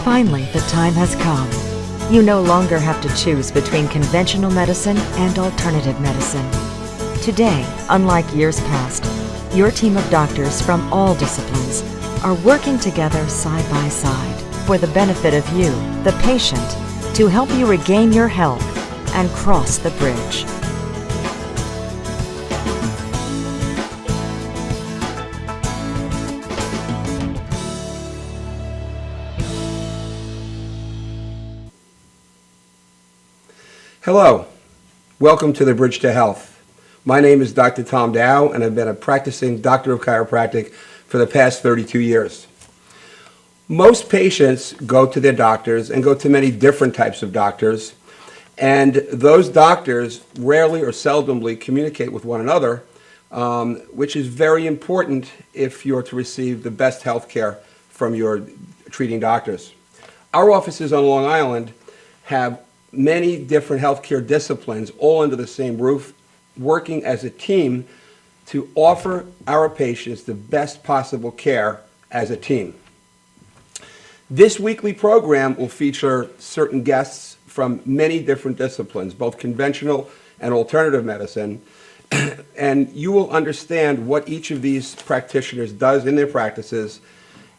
Finally, the time has come. You no longer have to choose between conventional medicine and alternative medicine. Today, unlike years past, your team of doctors from all disciplines are working together side by side for the benefit of you, the patient, to help you regain your health and cross the bridge. Hello, welcome to the Bridge to Health. My name is Dr. Tom Dow, and I've been a practicing doctor of chiropractic for the past 32 years. Most patients go to their doctors and go to many different types of doctors, and those doctors rarely or seldomly communicate with one another, which is very important if you're to receive the best health care from your treating doctors. Our offices on Long Island have many different healthcare disciplines all under the same roof, working as a team to offer our patients the best possible care as a team. This weekly program will feature certain guests from many different disciplines, both conventional and alternative medicine, and you will understand what each of these practitioners does in their practices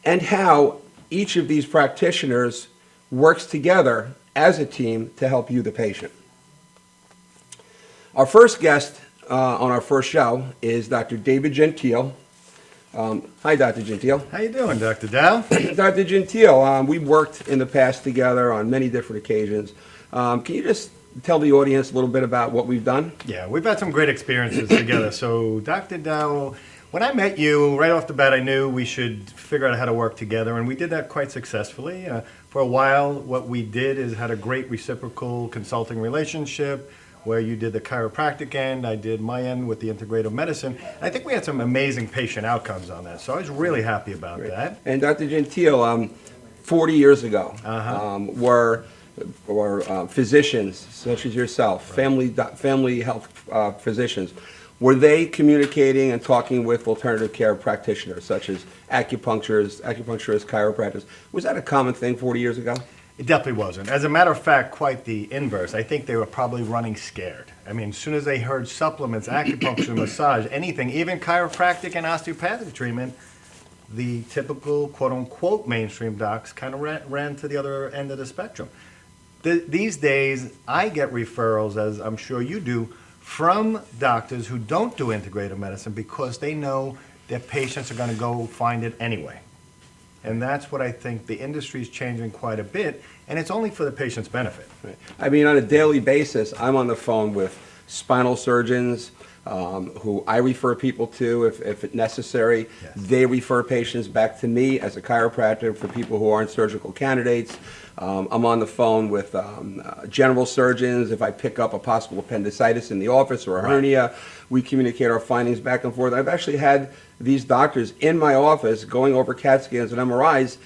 and how each of these practitioners works together as a team to help you, the patient. Our first guest on our first show is Dr. David Gentile. Hi, Dr. Gentile. How you doing, Dr. Dow? Dr. Gentile, we've worked in the past together on many different occasions. Can you just tell the audience a little bit about what we've done? Yeah, we've had some great experiences together. So, Dr. Dow, when I met you, right off the bat, I knew we should figure out how to work together, and we did that quite successfully. For a while, what we did is had a great reciprocal consulting relationship where you did the chiropractic end, I did my end with the integrative medicine. I think we had some amazing patient outcomes on that, so I was really happy about that. And Dr. Gentile, 40 years ago, were physicians such as yourself, right, family health physicians. Were they communicating and talking with alternative care practitioners such as acupuncturists, chiropractors? Was that a common thing 40 years ago? It definitely wasn't. As a matter of fact, quite the inverse. I think they were probably running scared. I mean, as soon as they heard supplements, acupuncture, massage, anything, even chiropractic and osteopathic treatment, the typical quote-unquote mainstream docs kind of ran to the other end of the spectrum. These days, I get referrals, as I'm sure you do, from doctors who don't do integrative medicine because they know their patients are going to go find it anyway. And that's what I think the industry is changing quite a bit, and it's only for the patient's benefit. Right. I mean, on a daily basis, I'm on the phone with spinal surgeons who I refer people to if it's necessary. Yes. They refer patients back to me as a chiropractor for people who aren't surgical candidates. I'm on the phone with general surgeons if I pick up a possible appendicitis in the office or a hernia. We communicate our findings back and forth. I've actually had these doctors in my office going over CAT scans and MRIs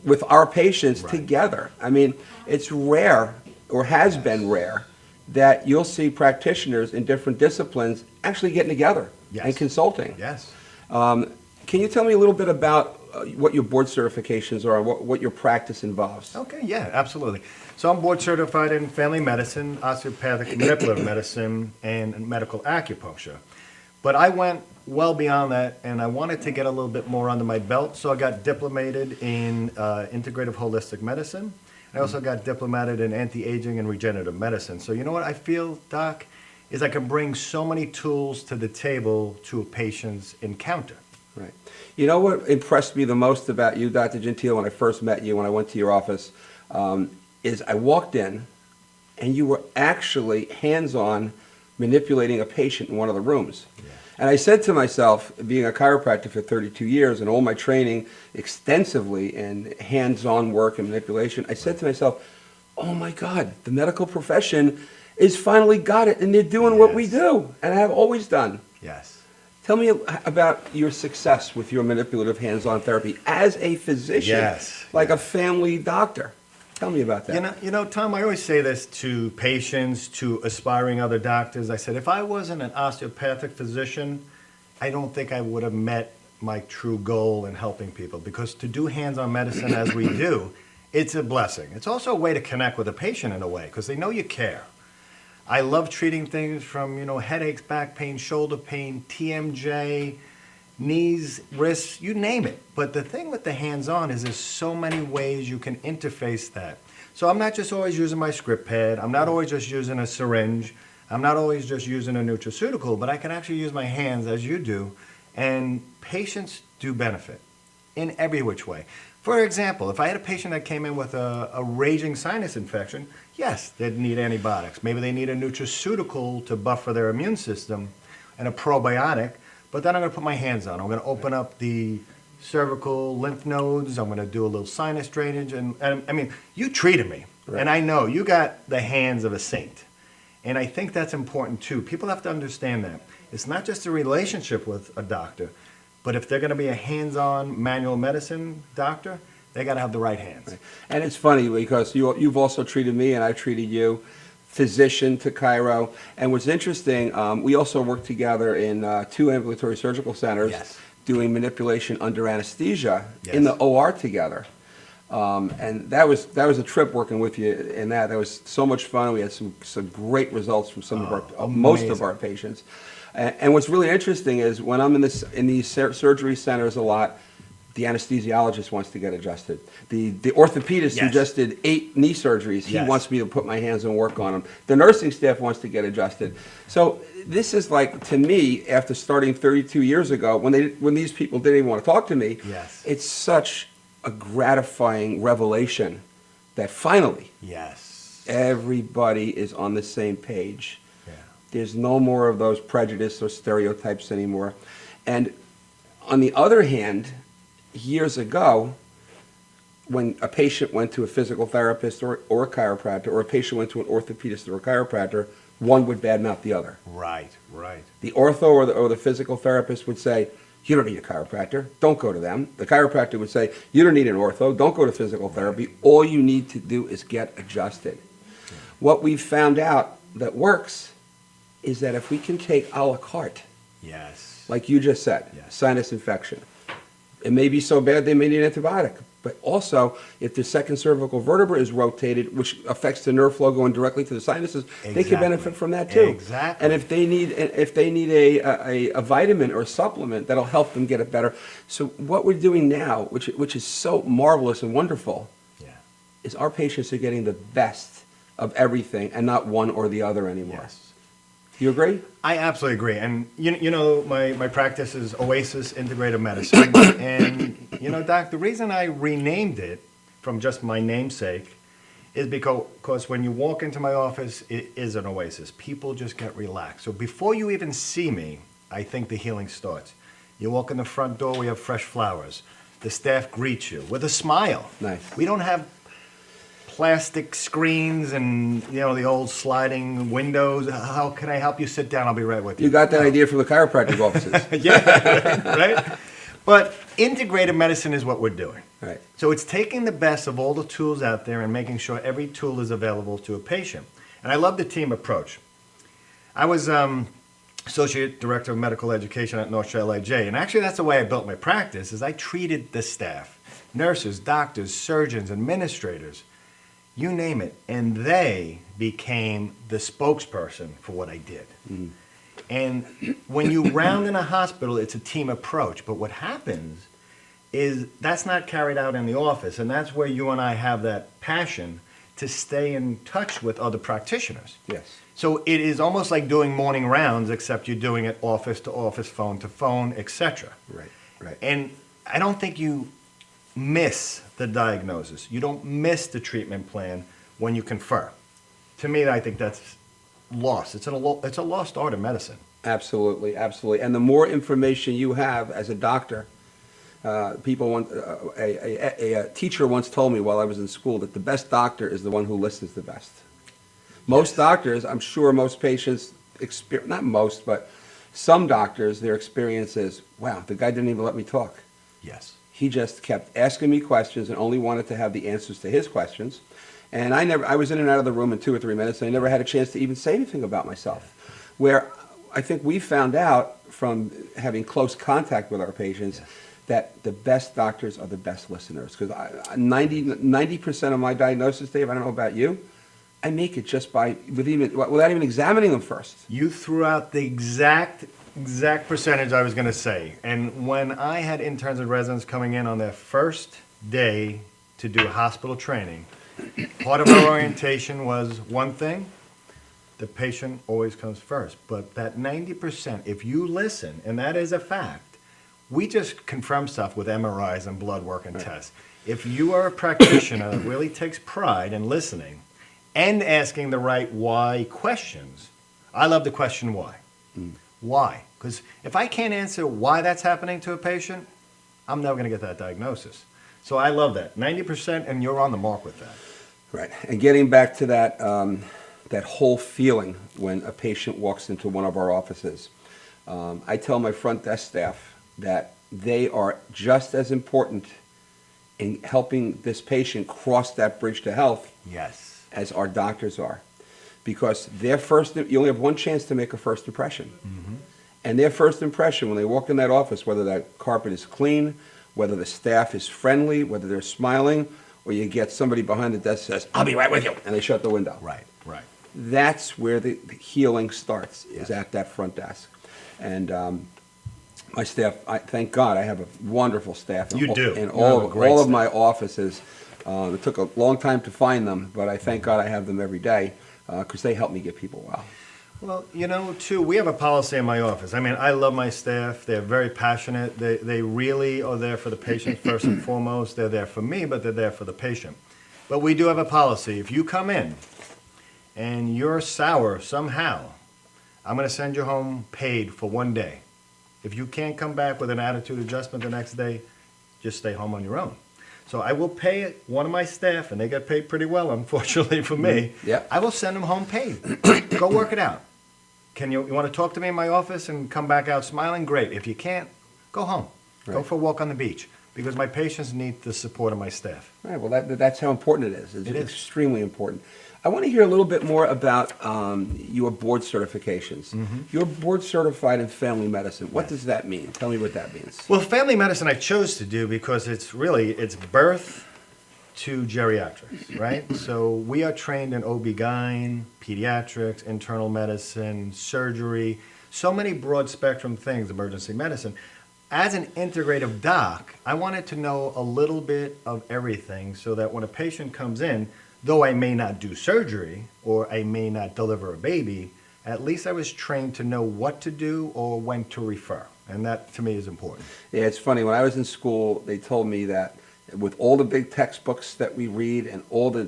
with our patients together. I mean, it's rare, or has been rare, that you'll see practitioners in different disciplines actually getting together and consulting. Yes. Can you tell me a little bit about what your board certifications are and what your practice involves? Okay, yeah, absolutely. So I'm board certified in family medicine, osteopathic and manipulative medicine, and medical acupuncture. But I went well beyond that, and I wanted to get a little bit more under my belt, so I got diplomated in integrative holistic medicine. I also got diplomated in anti-aging and regenerative medicine. So you know what I feel, Doc, is I can bring so many tools to the table to a patient's encounter. Right. You know what impressed me the most about you, Dr. Gentile, when I first met you, when I went to your office, is I walked in and you were actually hands-on manipulating a patient in one of the rooms. Yeah. And I said to myself, being a chiropractor for 32 years and all my training extensively in hands-on work and manipulation, I said to myself, oh my God, the medical profession is finally got it and they're doing what we do and I have always done. Yes. Tell me about your success with your manipulative hands-on therapy as a physician, like a family doctor. Tell me about that. You know, Tom, I always say this to patients, to aspiring other doctors. I said, if I wasn't an osteopathic physician, I don't think I would have met my true goal in helping people, because to do hands-on medicine as we do, it's a blessing. It's also a way to connect with a patient in a way, because they know you care. I love treating things from, headaches, back pain, shoulder pain, TMJ, knees, wrists, you name it. But the thing with the hands-on is there's so many ways you can interface that. So I'm not just always using my script pad. I'm not always just using a syringe. I'm not always just using a nutraceutical, but I can actually use my hands as you do, and patients do benefit in every which way. For example, if I had a patient that came in with a raging sinus infection, yes, they'd need antibiotics. Maybe they need a nutraceutical to buffer their immune system and a probiotic, but then I'm going to put my hands on. I'm going to open up the cervical lymph nodes. I'm going to do a little sinus drainage. And I mean, you treated me, Right. and I know you got the hands of a saint. And I think that's important too. People have to understand that. It's not just a relationship with a doctor, but if they're going to be a hands-on manual medicine doctor, they got to have the right hands. Right. And it's funny because you've also treated me and I've treated you, physician to chiro. And what's interesting, we also work together in 2 ambulatory surgical centers. Yes. Doing manipulation under anesthesia Yes. in the OR together. And that was a trip working with you in that. That was so much fun. We had some great results from some of our, most of our patients. And what's really interesting is when I'm in these surgery centers a lot, the anesthesiologist wants to get adjusted. The orthopedist who Yes. just did 8 knee surgeries, he Yes. wants me to put my hands and work on them. The nursing staff wants to get adjusted. So this is like, to me, after starting 32 years ago, when these people didn't even want to talk to me, Yes. it's such a gratifying revelation that finally Yes. everybody is on the same page. Yeah. There's no more of those prejudice or stereotypes anymore. And on the other hand, years ago, when a patient went to a physical therapist or a chiropractor, or a patient went to an orthopedist or a chiropractor, one would badmouth the other. Right, right. The ortho or the physical therapist would say, you don't need a chiropractor, don't go to them. The chiropractor would say, you don't need an ortho, don't go to physical therapy. All you need to do is get adjusted. What we've found out that works is that if we can take a la carte, Yes. like you just said, Yes. sinus infection, it may be so bad they may need an antibiotic. But also, if the second cervical vertebra is rotated, which affects the nerve flow going directly to the sinuses, they can Exactly. benefit from that too. Exactly. And if they need a vitamin or a supplement, that'll help them get it better. So what we're doing now, which is so marvelous and wonderful, Yeah. is our patients are getting the best of everything and not one or the other anymore. Yes. Do you agree? I absolutely agree. And, my practice is Oasis Integrative Medicine. And, Doc, the reason I renamed it from just my namesake is because when you walk into my office, it is an oasis. People just get relaxed. So before you even see me, I think the healing starts. You walk in the front door, we have fresh flowers. The staff greets you with a smile. Nice. We don't have plastic screens and the old sliding windows. How can I help you? Sit down, I'll be right with you. You got that idea from the chiropractic offices. Yeah, right? But integrated medicine is what we're doing. Right. So it's taking the best of all the tools out there and making sure every tool is available to a patient. And I love the team approach. I was Associate Director of Medical Education at North Shore LIJ, and actually that's the way I built my practice, is I treated the staff, nurses, doctors, surgeons, administrators, you name it, and they became the spokesperson for what I did. Mm-hmm. And when you round in a hospital, it's a team approach. But what happens is that's not carried out in the office, and that's where you and I have that passion to stay in touch with other practitioners. Yes. So it is almost like doing morning rounds, except you're doing it office to office, phone to phone, etc. Right. Right. And I don't think you miss the diagnosis. You don't miss the treatment plan when you confer. To me, I think that's lost. It's a lost art of medicine. Absolutely, absolutely. And the more information you have as a doctor, a teacher once told me while I was in school that the best doctor is the one who listens the best. Most doctors, I'm sure most patients, not most, but some doctors, their experience is, wow, the guy didn't even let me talk. Yes. He just kept asking me questions and only wanted to have the answers to his questions. And I was in and out of the room in 2 or 3 minutes, and I never had a chance to even say anything about myself. Where I think we found out from having close contact with our patients that the best doctors are the best listeners. Because 90% of my diagnosis, Dave, I don't know about you, I make it just without even examining them first. You threw out the exact percentage I was going to say. And when I had interns and residents coming in on their first day to do hospital training, part of our orientation was one thing: the patient always comes first. But that 90%, if you listen, and that is a fact, we just confirm stuff with MRIs and blood work and tests. If you are a practitioner that really takes pride in listening and asking the right why questions, I love the question why. Why? Because if I can't answer why that's happening to a patient, I'm never going to get that diagnosis. So I love that. 90%, and you're on the mark with that. Right. And getting back to that, that whole feeling when a patient walks into one of our offices, I tell my front desk staff that they are just as important in helping this patient cross that bridge to health Yes. as our doctors are. Because you only have one chance to make a first impression. And their first impression when they walk in that office, whether that carpet is clean, whether the staff is friendly, whether they're smiling, or you get somebody behind the desk that says, "I'll be right with you," and they shut the window. Right. That's where the healing starts, is Yes. at that front desk. And my staff, thank God, I have a wonderful staff. You do. In You have a great all of staff. my offices. It took a long time to find them, but I thank God I have them every day because they help me get people well. Well, too, we have a policy in my office. I mean, I love my staff. They're very passionate. They really are there for the patient first and foremost. They're there for me, but they're there for the patient. But we do have a policy. If you come in and you're sour somehow, I'm going to send you home paid for one day. If you can't come back with an attitude adjustment the next day, just stay home on your own. So I will pay one of my staff, and they get paid pretty well, unfortunately for me. Yeah. I will send them home paid. Go work it out. You want to talk to me in my office and come back out smiling? Great. If you can't, go home. Go Right. for a walk on the beach, because my patients need the support of my staff. Right, well, that's how important it is. It's It is. extremely important. I want to hear a little bit more about your board certifications. You're board certified in family medicine. What does that mean? Tell me what that means. Well, family medicine I chose to do because it's birth to geriatrics, right? So we are trained in OB-GYN, pediatrics, internal medicine, surgery, so many broad spectrum things, emergency medicine. As an integrative doc, I wanted to know a little bit of everything so that when a patient comes in, though I may not do surgery or I may not deliver a baby, at least I was trained to know what to do or when to refer. And that, to me, is important. Yeah, it's funny. When I was in school, they told me that with all the big textbooks that we read and all the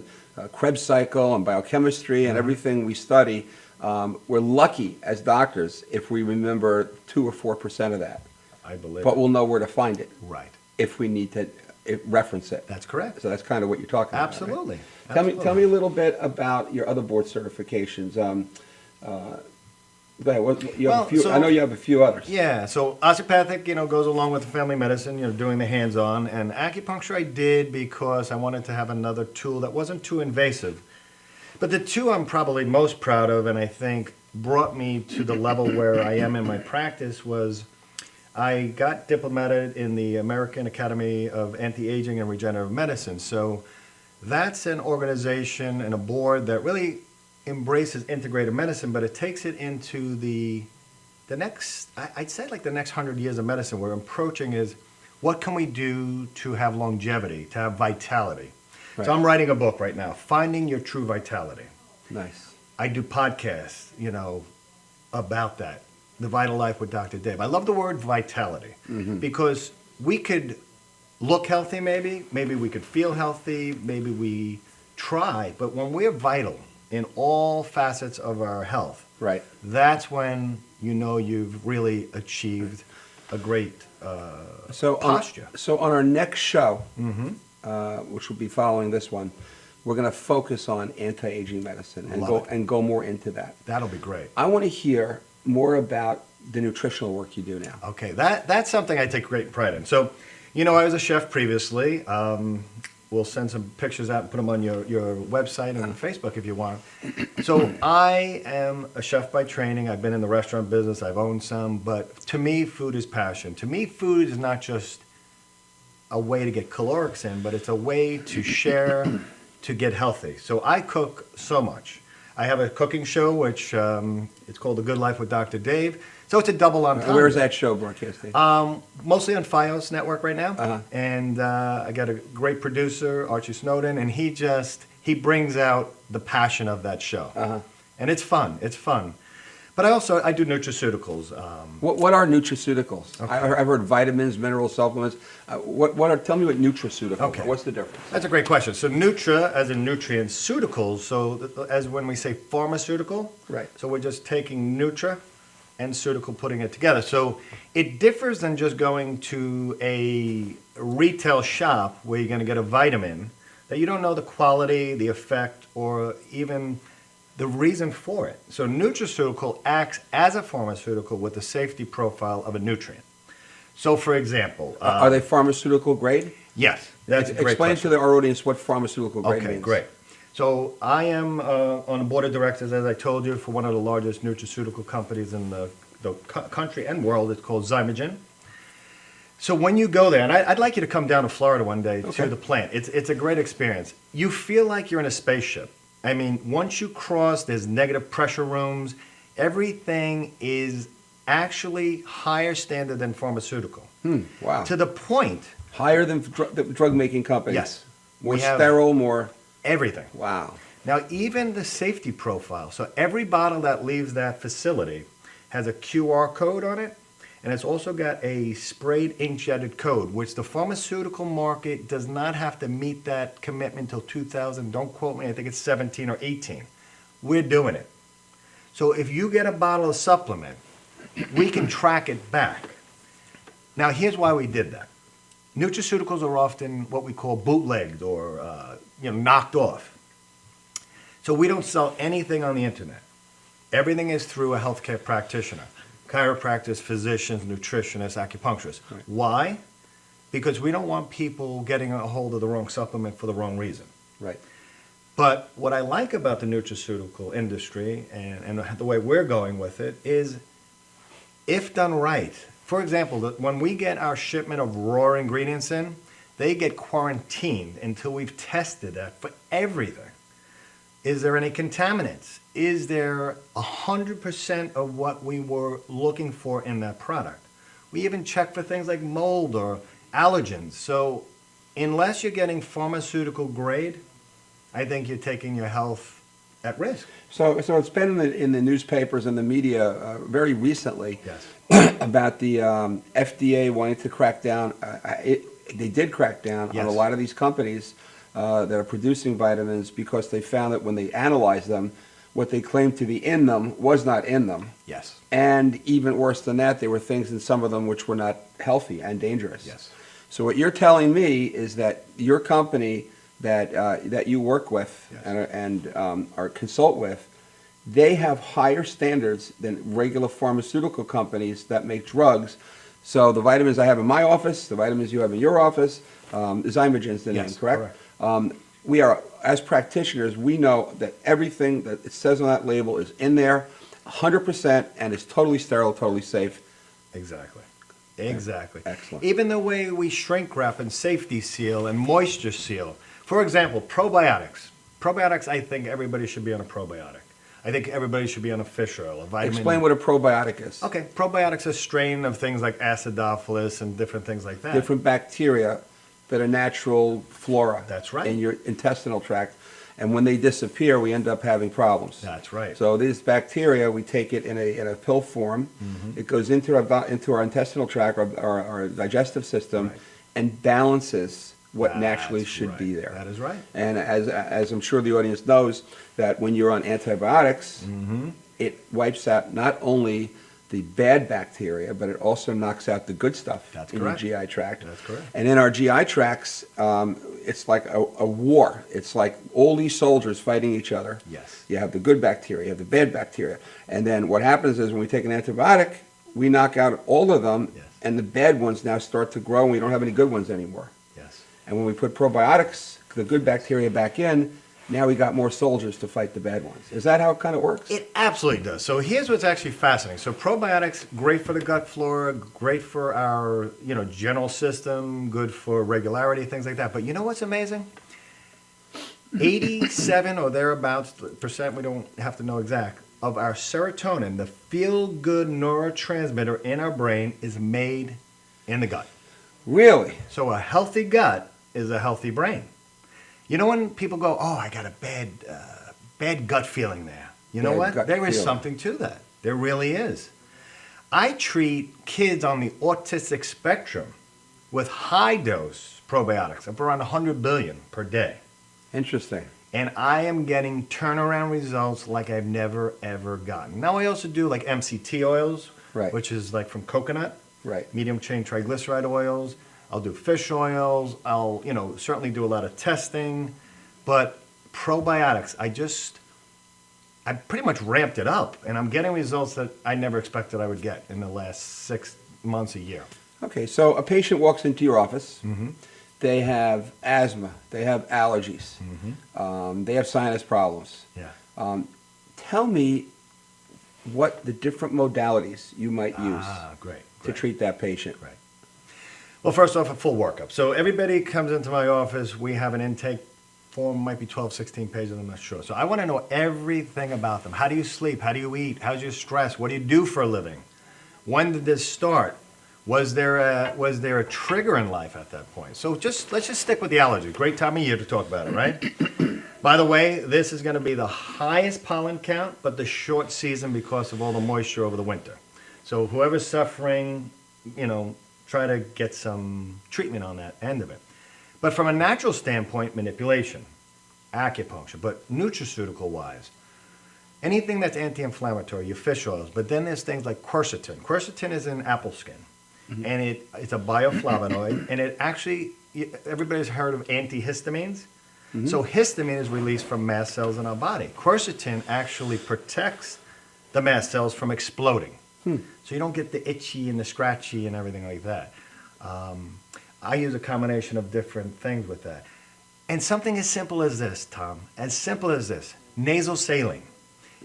Krebs cycle and biochemistry and everything we study, we're lucky as doctors if we remember 2 or 4% of that. I believe But it. we'll know where to find it Right. if we need to reference it. That's correct. So that's kind of what you're talking about. right? Absolutely. Tell me a little bit about your other board certifications. Go ahead. You have a few, I know you have a few others. Yeah, so osteopathic, goes along with the family medicine, doing the hands-on. And acupuncture I did because I wanted to have another tool that wasn't too invasive. But the two I'm probably most proud of, and I think brought me to the level where I am in my practice, was I got diplomated in the American Academy of Anti-Aging and Regenerative Medicine. So that's an organization and a board that really embraces integrative medicine, but it takes it into the next, I'd say like the next 100 years of medicine. We're approaching is, what can we do to have longevity, to have vitality? Right. So I'm writing a book right now, Finding Your True Vitality. Nice. I do podcasts, about that. The Vital Life with Dr. Dave. I love the word vitality because we could look healthy maybe we could feel healthy, maybe we try, but when we're vital in all facets of our health, Right. that's when you've really achieved a great posture. So on our next show, which will be following this one, we're going to focus on anti-aging medicine and go more into that. That'll be great. I want to hear more about the nutritional work you do now. Okay, that's something I take great pride in. So, I was a chef previously. We'll send some pictures out and put them on your website and on Facebook if you want. So I am a chef by training. I've been in the restaurant business. I've owned some. But to me, food is passion. To me, food is not just a way to get calorics in, but it's a way to share, to get healthy. So I cook so much. I have a cooking show, which it's called The Good Life with Dr. Dave. So it's a double entendre. Where's that show broadcasting? Mostly on FiOS Network right now. Uh-huh. And I got a great producer, Archie Snowden, and he brings out the passion of that show. Uh-huh. And it's fun. It's fun. But I do nutraceuticals. What are nutraceuticals? Okay. I've heard vitamins, mineral supplements. Tell me what nutraceuticals Okay. are. What's the difference? That's a great question. So nutra, as in nutrients, ceuticals, so as when we say pharmaceutical. Right. So we're just taking nutra and ceutical, putting it together. So it differs than just going to a retail shop where you're going to get a vitamin that you don't know the quality, the effect, or even the reason for it. So nutraceutical acts as a pharmaceutical with the safety profile of a nutrient. So for example... Are they pharmaceutical grade? Yes, that's a great Explain question. to our audience what pharmaceutical grade Okay, means. great. So I am on the board of directors, as I told you, for one of the largest nutraceutical companies in the country and world. It's called Zymogen. So when you go there, and I'd like you to come down to Florida one day Okay. to the plant. It's a great experience. You feel like you're in a spaceship. I mean, once you cross, there's negative pressure rooms. Everything is actually higher standard than pharmaceutical. Wow. To the point, Higher than the drug-making companies? Yes. More We have- sterile, more... everything. Wow. Now, even the safety profile, so every bottle that leaves that facility has a QR code on it, and it's also got a sprayed ink-jetted code, which the pharmaceutical market does not have to meet that commitment until 2000. Don't quote me, I think it's 17 or 18. We're doing it. So if you get a bottle of supplement, we can track it back. Now, here's why we did that. Nutraceuticals are often what we call bootlegged or knocked off. So we don't sell anything on the internet. Everything is through a healthcare practitioner, chiropractors, physicians, nutritionists, acupuncturists. Right. Why? Because we don't want people getting a hold of the wrong supplement for the wrong reason. Right. But what I like about the nutraceutical industry and the way we're going with it is, if done right, for example, when we get our shipment of raw ingredients in, they get quarantined until we've tested that for everything. Is there any contaminants? Is there 100% of what we were looking for in that product? We even check for things like mold or allergens. So unless you're getting pharmaceutical grade, I think you're taking your health at risk. So it's been in the newspapers and the media very recently Yes. about the FDA wanting to crack down. They did crack down on Yes. a lot of these companies that are producing vitamins because they found that when they analyzed them, what they claimed to be in them was not in them. Yes. And even worse than that, there were things in some of them which were not healthy and dangerous. Yes. So what you're telling me is that your company that you work with Yes. and or consult with, they have higher standards than regular pharmaceutical companies that make drugs. So the vitamins I have in my office, the vitamins you have in your office, Zymogen's the name, Yes, correct? We are, as practitioners, we know that everything that it says on that label is in there, 100%, and is totally sterile, totally safe. Exactly. Exactly. Excellent. Even the way we shrink wrap and safety seal and moisture seal. For example, probiotics. Probiotics, I think everybody should be on a probiotic. I think everybody should be on a fish oil, a vitamin. Explain what a probiotic is. Okay, probiotics are a strain of things like acidophilus and different things like that. Different bacteria that are natural flora. That's right. In your intestinal tract. And when they disappear, we end up having problems. That's right. So this bacteria, we take it in a pill form. Mm-hmm. It goes into our intestinal tract, our digestive system, Right. and balances what That's naturally should right. be there. That is right. And as I'm sure the audience knows, that when you're on antibiotics, Mm-hmm. it wipes out not only the bad bacteria, but it also knocks out the good stuff That's in correct. your GI tract. That's correct. And in our GI tracts, it's like a war. It's like all these soldiers fighting each other. Yes. You have the good bacteria, you have the bad bacteria. And then what happens is when we take an antibiotic, we knock out all of them, Yes. and the bad ones now start to grow, and we don't have any good ones anymore. Yes. And when we put probiotics, the good bacteria back in, now we got more soldiers to fight the bad ones. Is that how it kind of works? It absolutely does. So here's what's actually fascinating. So probiotics, great for the gut flora, great for our, general system, good for regularity, things like that. But you know what's amazing? 87 or thereabouts percent, we don't have to know exact, of our serotonin, the feel-good neurotransmitter in our brain, is made in the gut. Really? So a healthy gut is a healthy brain. You know when people go, oh, I got a bad gut feeling there. You know Bad what? gut There is feeling. something to that. There really is. I treat kids on the autistic spectrum with high-dose probiotics, up around 100 billion per day. Interesting. And I am getting turnaround results like I've never, ever gotten. Now, I also do like MCT oils, Right. which is like from coconut, Right. medium chain triglyceride oils. I'll do fish oils. I'll, certainly do a lot of testing. But probiotics, I pretty much ramped it up. And I'm getting results that I never expected I would get in the last 6 months, a year. Okay, so a patient walks into your office. Mm-hmm. They have asthma. They have allergies. They have sinus problems. Yeah. Tell me what the different modalities you might use Great. to treat that patient. Right. Well, first off, a full workup. So everybody comes into my office. We have an intake form, might be 12, 16 pages, I'm not sure. So I want to know everything about them. How do you sleep? How do you eat? How's your stress? What do you do for a living? When did this start? Was there a trigger in life at that point? So let's just stick with the allergy. Great time of year to talk about it, right? By the way, this is going to be the highest pollen count, but the short season because of all the moisture over the winter. So whoever's suffering, try to get some treatment on that end of it. But from a natural standpoint, manipulation, acupuncture, but nutraceutical-wise, anything that's anti-inflammatory, your fish oils. But then there's things like quercetin. Quercetin is in apple skin. And it's a bioflavonoid, and it actually, everybody's heard of antihistamines. So histamine is released from mast cells in our body. Quercetin actually protects the mast cells from exploding. So you don't get the itchy and the scratchy and everything like that. I use a combination of different things with that. And something as simple as this, Tom, as simple as this, nasal saline.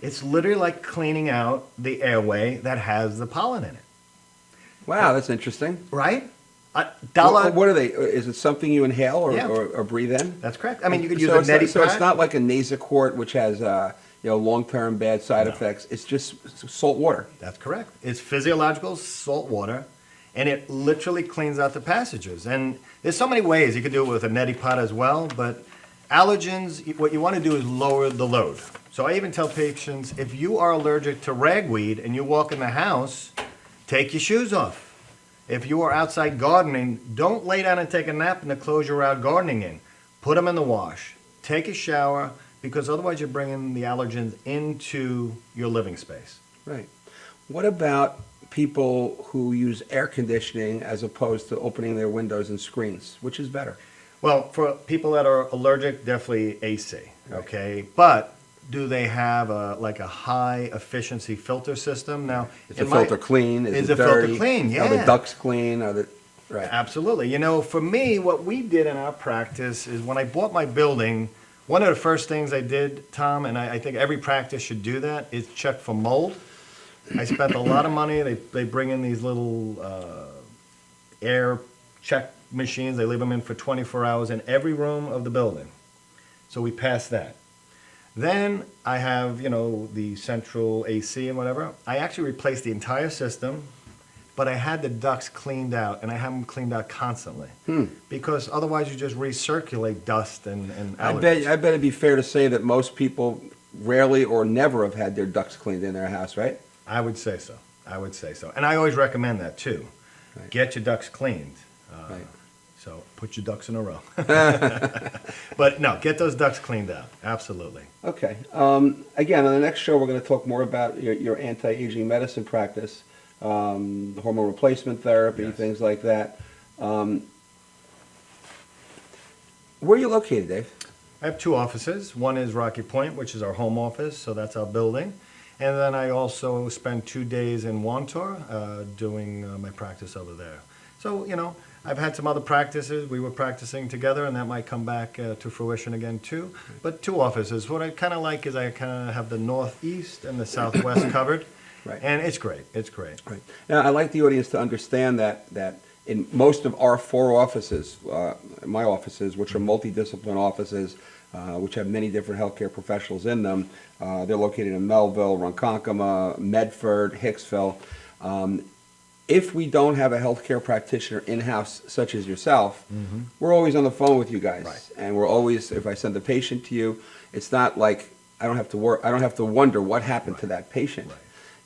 It's literally like cleaning out the airway that has the pollen in it. Wow, that's interesting. Right? What are they? Is it something you inhale or, Yeah. or breathe in? That's correct. I mean, you could use so a it's neti not, so it's pot. not like a Nasacort, which has long-term bad side No. effects. It's just salt water. That's correct. It's physiological salt water, and it literally cleans out the passages. And there's so many ways. You could do it with a neti pot as well, but allergens, what you want to do is lower the load. So I even tell patients, if you are allergic to ragweed and you walk in the house, take your shoes off. If you are outside gardening, don't lay down and take a nap in the clothes you're out gardening in. Put them in the wash. Take a shower, because otherwise you're bringing the allergens into your living space. Right. What about people who use air conditioning as opposed to opening their windows and screens? Which is better? Well, for people that are allergic, definitely AC, okay? But do they have a high efficiency filter system? Now, Is the filter clean? Is it the filter dirty? clean? Yeah. Are the ducts clean? Right. Absolutely. For me, what we did in our practice is when I bought my building, one of the first things I did, Tom, and I think every practice should do that, is check for mold. I spent a lot of money. They bring in these little air check machines. They leave them in for 24 hours in every room of the building. So we passed that. Then I have, the central AC and whatever. I actually replaced the entire system, but I had the ducts cleaned out, and I have them cleaned out constantly. Because otherwise you just recirculate dust and allergens. I bet it'd be fair to say that most people rarely or never have had their ducts cleaned in their house, right? I would say so. And I always recommend that too. Right. Get your ducts cleaned. Right. So put your ducks in a row. But no, get those ducts cleaned out. Absolutely. Okay. Again, on the next show, we're going to talk more about your anti-aging medicine practice, hormone replacement therapy, Yes. things like that. Where are you located, Dave? I have 2 offices. One is Rocky Point, which is our home office, so that's our building. And then I also spend 2 days in Wantor doing my practice over there. So, I've had some other practices. We were practicing together, and that might come back to fruition again too. But 2 offices. What I kind of like is I kind of have the northeast and the southwest covered, Right. and it's great. It's great. Right. Now, I'd like the audience to understand that in most of our 4 offices, my offices, which are multidiscipline offices, which have many different healthcare professionals in them, they're located in Melville, Ronkonkoma, Medford, Hicksville. If we don't have a healthcare practitioner in-house such as yourself, we're always on the phone with you guys. Right. And we're always, if I send a patient to you, it's not like I don't have to wonder what happened to that patient. Right.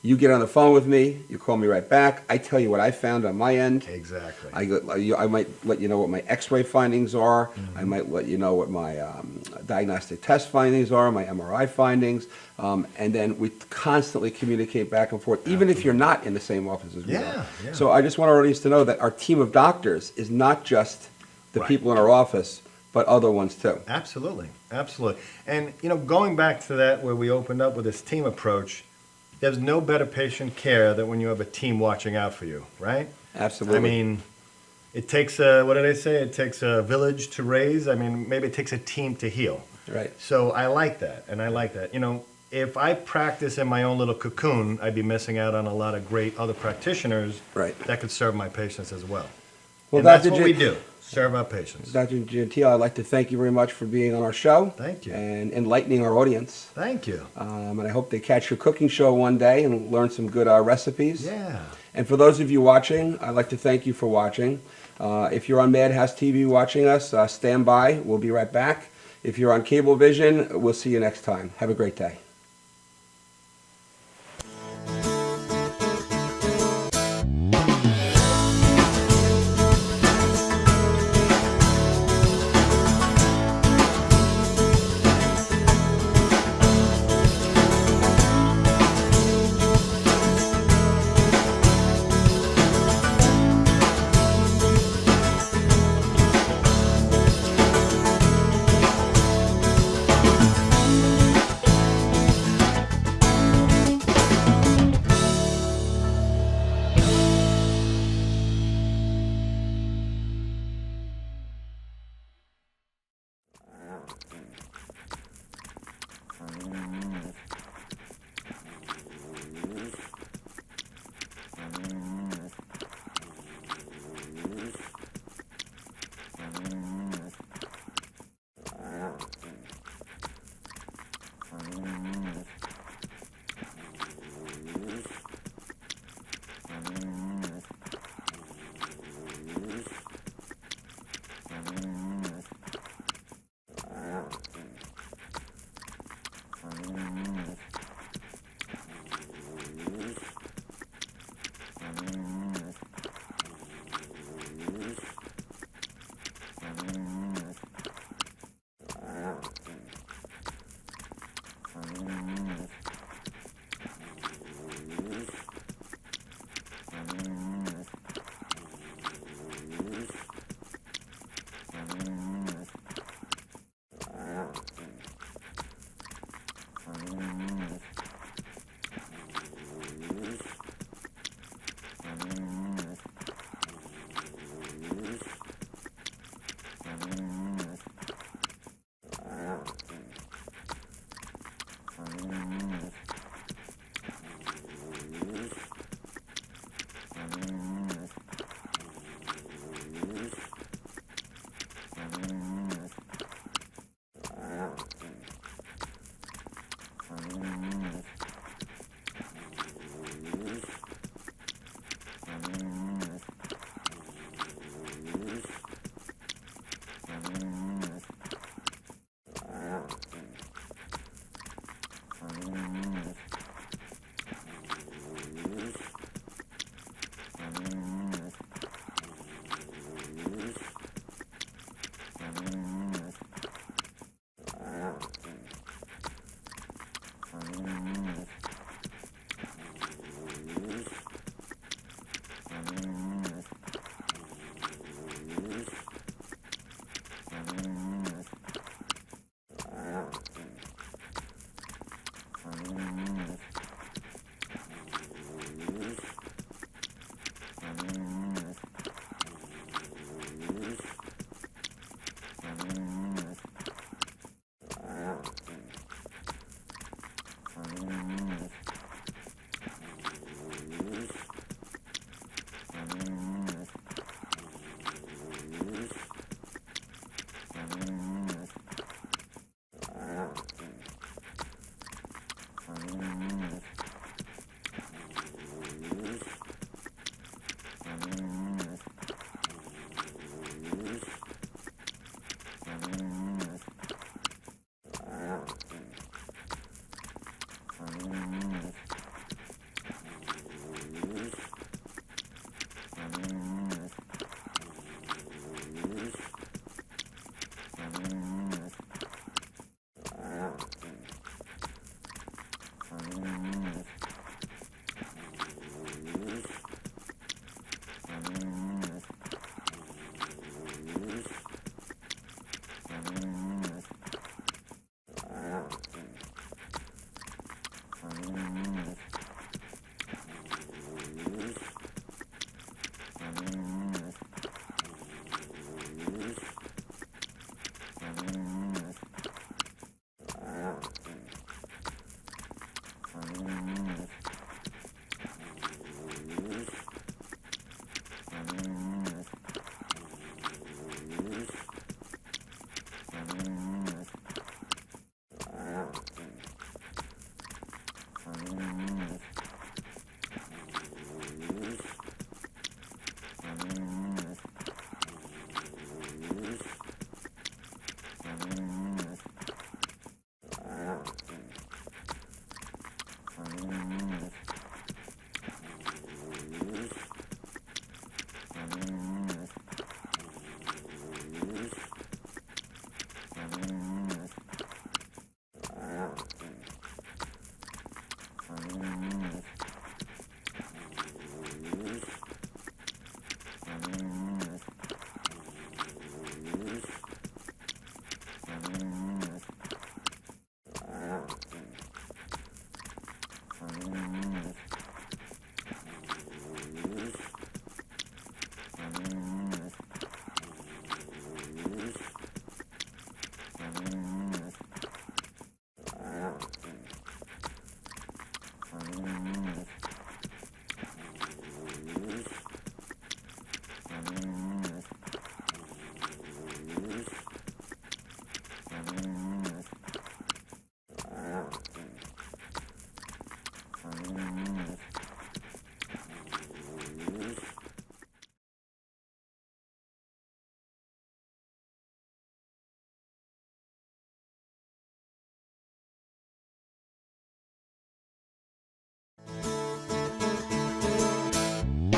You get on the phone with me, you call me right back, I tell you what I found on my end. Exactly. I might let you know what my x-ray findings are. I might let you know what my diagnostic test findings are, my MRI findings. And then we constantly communicate back and forth, even if you're not in the same office as we are. Yeah. So I just want our audience to know that our team of doctors is not just the Right. people in our office, but other ones too. Absolutely. Absolutely. And, going back to that where we opened up with this team approach, there's no better patient care than when you have a team watching out for you, right? Absolutely. I mean, it takes what did I say? It takes a village to raise. I mean, maybe it takes a team to heal. Right. So I like that, and I like that. If I practice in my own little cocoon, I'd be missing out on a lot of great other practitioners Right. that could serve my patients as well. Well, And that's Dr. what we J- do, serve our patients. Dr. Gentile, I'd like to thank you very much for being on our show. Thank you. And enlightening our audience. Thank you. And I hope they catch your cooking show one day and learn some good recipes. Yeah. And for those of you watching, I'd like to thank you for watching. If you're on Madhouse TV watching us, stand by. We'll be right back. If you're on Cablevision, we'll see you next time. Have a great day.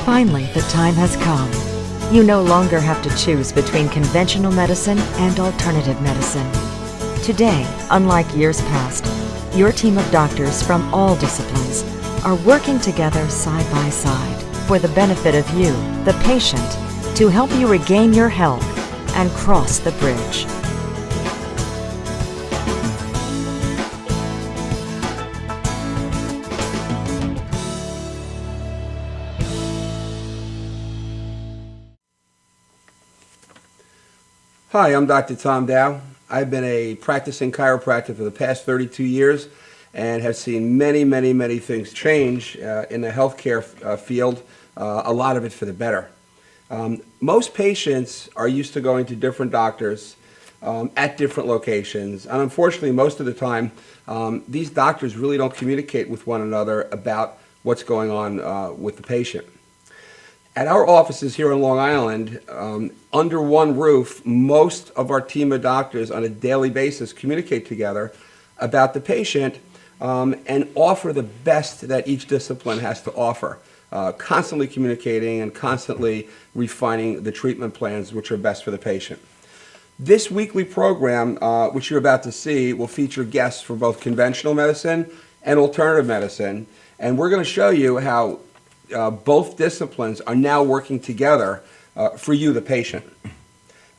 Finally, the time has come. You no longer have to choose between conventional medicine and alternative medicine. Today, unlike years past, your team of doctors from all disciplines are working together side by side for the benefit of you, the patient, to help you regain your health and cross the bridge. Hi, I'm Dr. Tom Dow. I've been a practicing chiropractor for the past 32 years and have seen many, many, many things change in the healthcare field, a lot of it for the better. Most patients are used to going to different doctors at different locations, and unfortunately, most of the time, these doctors really don't communicate with one another about what's going on with the patient. At our offices here on Long Island, under one roof, most of our team of doctors on a daily basis communicate together about the patient and offer the best that each discipline has to offer, constantly communicating and constantly refining the treatment plans which are best for the patient. This weekly program, which you're about to see, will feature guests from both conventional medicine and alternative medicine, and we're going to show you how both disciplines are now working together for you, the patient.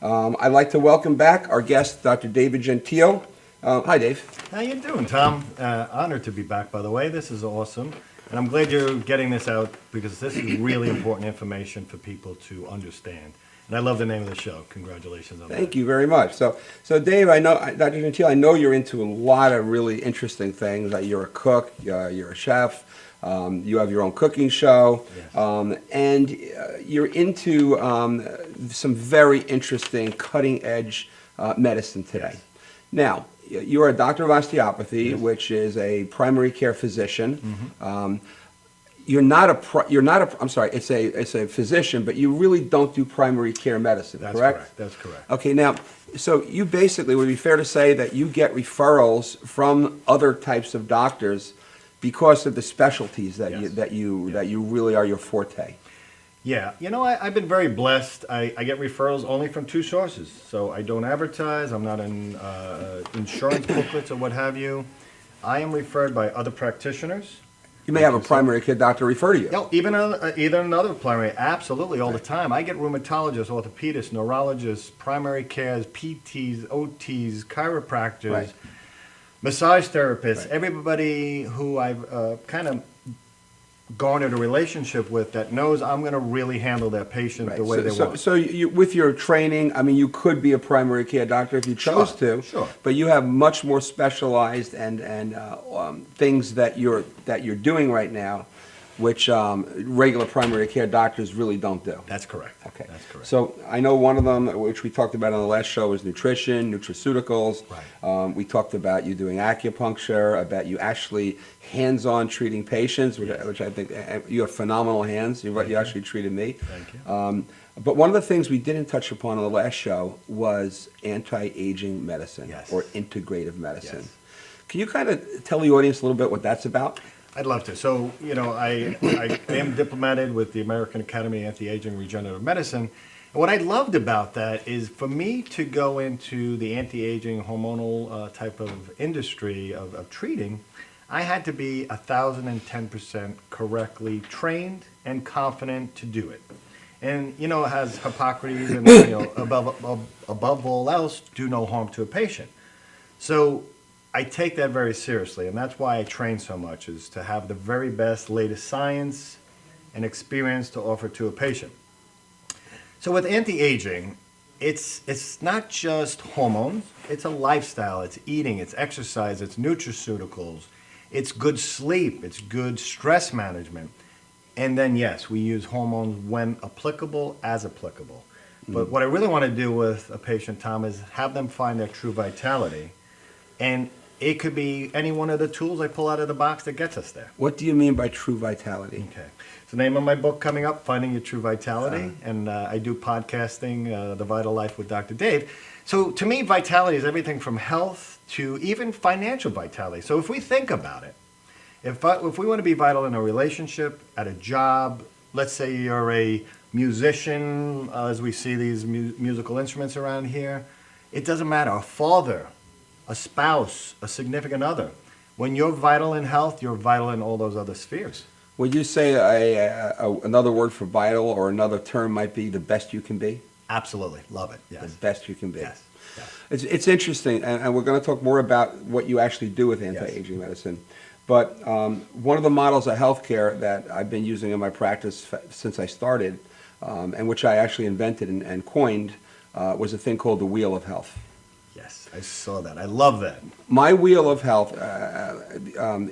I'd like to welcome back our guest, Dr. David Gentile. Hi, Dave. How you doing, Tom? Honored to be back, by the way. This is awesome. And I'm glad you're getting this out because this is really important information for people to understand. And I love the name of the show. Congratulations on that. Thank you very much. So Dave, I know, Dr. Gentile, I know you're into a lot of really interesting things. You're a cook, you're a chef. You have your own cooking show, Yes. and you're into some very interesting cutting-edge medicine today. Yes. Now, you're a doctor of osteopathy, Yes. which is a primary care physician. Mm-hmm. I'm sorry, it's a physician, but you really don't do primary care medicine, That's correct? correct. That's correct. Okay, now, so you basically, would it be fair to say that you get referrals from other types of doctors because of the specialties that Yes. that you really are your forte? Yeah, I've been very blessed. I get referrals only from two sources. So I don't advertise. I'm not in insurance booklets or what have you. I am referred by other practitioners. You may have a primary care doctor refer to you. No, even either another primary, absolutely, all the time. I get rheumatologists, orthopedists, neurologists, primary cares, PTs, OTs, chiropractors, Right. massage therapists, Right. everybody who I've kind of garnered a relationship with that knows I'm going to really handle their patient Right. the way they want. So you, with your training, I mean, you could be a primary care doctor if you chose Sure, to. sure. But you have much more specialized and things that you're doing right now, which regular primary care doctors really don't do. That's correct. Okay. That's correct. So I know one of them, which we talked about on the last show, is nutrition, nutraceuticals. Right. We talked about you doing acupuncture, about you actually hands-on treating patients, which I think you have phenomenal hands. You actually treated me. Thank you. But one of the things we didn't touch upon on the last show was anti-aging medicine, Yes. or integrative medicine. Yes. Can you kind of tell the audience a little bit what that's about? I'd love to. So, I am diplomated with the American Academy of Anti-Aging Regenerative Medicine. And what I loved about that is for me to go into the anti-aging hormonal type of industry of treating, I had to be 1,010% correctly trained and confident to do it. And, it has Hippocrates and, above all else, do no harm to a patient. So I take that very seriously, and that's why I train so much, is to have the very best, latest science and experience to offer to a patient. So with anti-aging, it's not just hormones, it's a lifestyle, it's eating, it's exercise, it's nutraceuticals, it's good sleep, it's good stress management. And then yes, we use hormones when applicable, as applicable. But what I really want to do with a patient, Tom, is have them find their true vitality. And it could be any one of the tools I pull out of the box that gets us there. What do you mean by true vitality? Okay. It's the name of my book coming up, Finding Your True Vitality. And I do podcasting, The Vital Life with Dr. Dave. So to me, vitality is everything from health to even financial vitality. So if we think about it, if we want to be vital in a relationship, at a job, let's say you're a musician, as we see these musical instruments around here. It doesn't matter. A father, a spouse, a significant other. When you're vital in health, you're vital in all those other spheres. Would you say another word for vital or another term might be the best you can be? Absolutely. Love it. Yes. The best you can be. Yes. Yes. It's interesting, and we're going to talk more about what you actually do with anti-aging medicine. But one of the models of healthcare that I've been using in my practice since I started, and which I actually invented and coined, was a thing called the Wheel of Health. Yes, I saw that. I love that. My Wheel of Health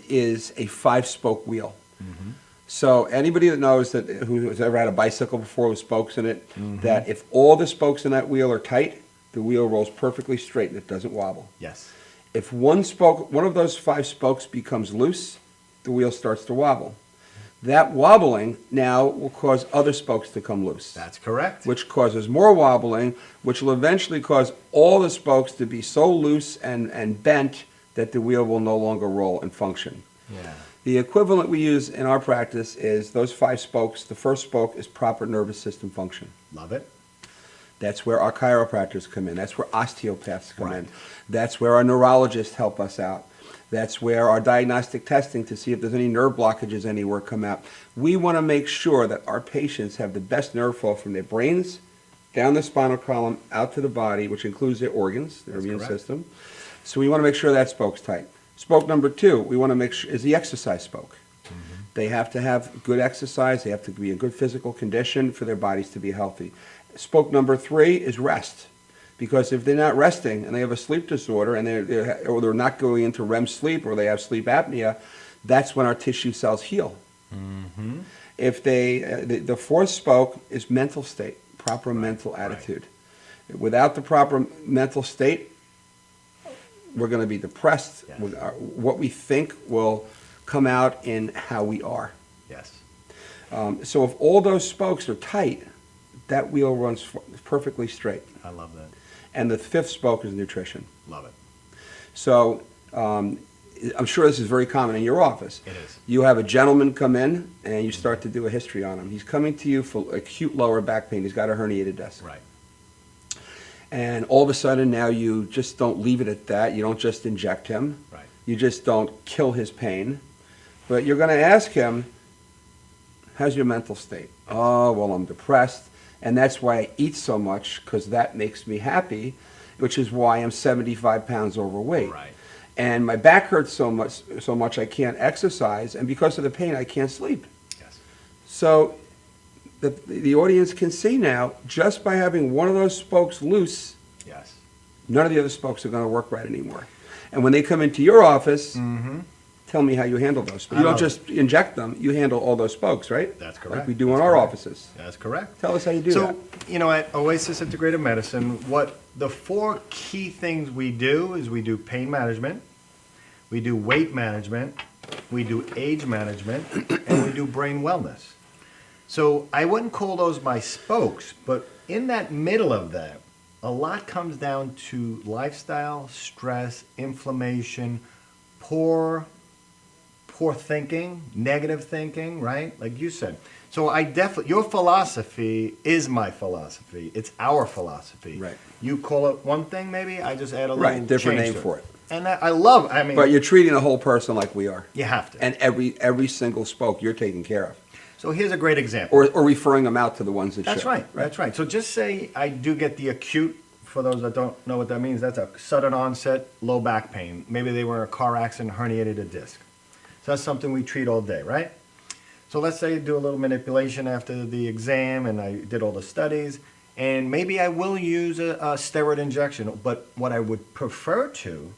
is a 5-spoke wheel. Mm-hmm. So anybody that knows that who has ever had a bicycle before with spokes in it, that if all the spokes in that wheel are tight, the wheel rolls perfectly straight and it doesn't wobble. Yes. If one of those 5 spokes becomes loose, the wheel starts to wobble. That wobbling now will cause other spokes to come loose. That's correct. Which causes more wobbling, which will eventually cause all the spokes to be so loose and bent that the wheel will no longer roll and function. Yeah. The equivalent we use in our practice is those 5 spokes. The first spoke is proper nervous system function. Love it. That's where our chiropractors come in. That's where osteopaths come Right. in. That's where our neurologists help us out. That's where our diagnostic testing to see if there's any nerve blockages anywhere come out. We want to make sure that our patients have the best nerve flow from their brains, down the spinal column, out to the body, which includes their organs, their That's immune correct. system. So we want to make sure that spoke's tight. Spoke number 2, we want to make sure is the exercise spoke. They have to have good exercise. They have to be in good physical condition for their bodies to be healthy. Spoke number 3 is rest. Because if they're not resting and they have a sleep disorder and they're not going into REM sleep or they have sleep apnea, that's when our tissue cells heal. If the 4th spoke is mental state, proper mental attitude. Without the proper mental state, we're going to be depressed. Yes. What we think will come out in how we are. Yes. So if all those spokes are tight, that wheel runs perfectly straight. I love that. And the 5th spoke is nutrition. Love it. So I'm sure this is very common in your office. It is. You have a gentleman come in and you start to do a history on him. He's coming to you for acute lower back pain. He's got a herniated disc. Right. And all of a sudden now you just don't leave it at that. You don't just inject him. Right. You just don't kill his pain. But you're going to ask him, how's your mental state? Oh, well, I'm depressed. And that's why I eat so much, because that makes me happy, which is why I'm 75 pounds overweight. Right. And my back hurts so much I can't exercise, and because of the pain, I can't sleep. Yes. So the audience can see now, just by having one of those spokes loose, Yes. none of the other spokes are going to work right anymore. And when they come into your office, tell me how you handle those. You don't just inject them, you handle all those spokes, right? That's correct. Like we do in That's our correct. offices. That's correct. Tell us how you do that. So, at Oasis Integrative Medicine, what the 4 key things we do is we do pain management, we do weight management, we do age management, and we do brain wellness. So I wouldn't call those my spokes, but in that middle of that, a lot comes down to lifestyle, stress, inflammation, poor thinking, negative thinking, right? Like you said. So your philosophy is my philosophy. It's our philosophy. Right. You call it one thing, maybe. I just add a little Right, different change name to for it. And I mean, But you're treating a whole person like we are. you have to. And every single spoke you're taking care of. So here's a great example. Or referring them out to the ones that That's should. right. That's right. So just say I do get the acute, for those that don't know what that means, that's a sudden onset low back pain. Maybe they were in a car accident, herniated a disc. So that's something we treat all day, right? So let's say you do a little manipulation after the exam and I did all the studies, and maybe I will use a steroid injection, but what I would prefer to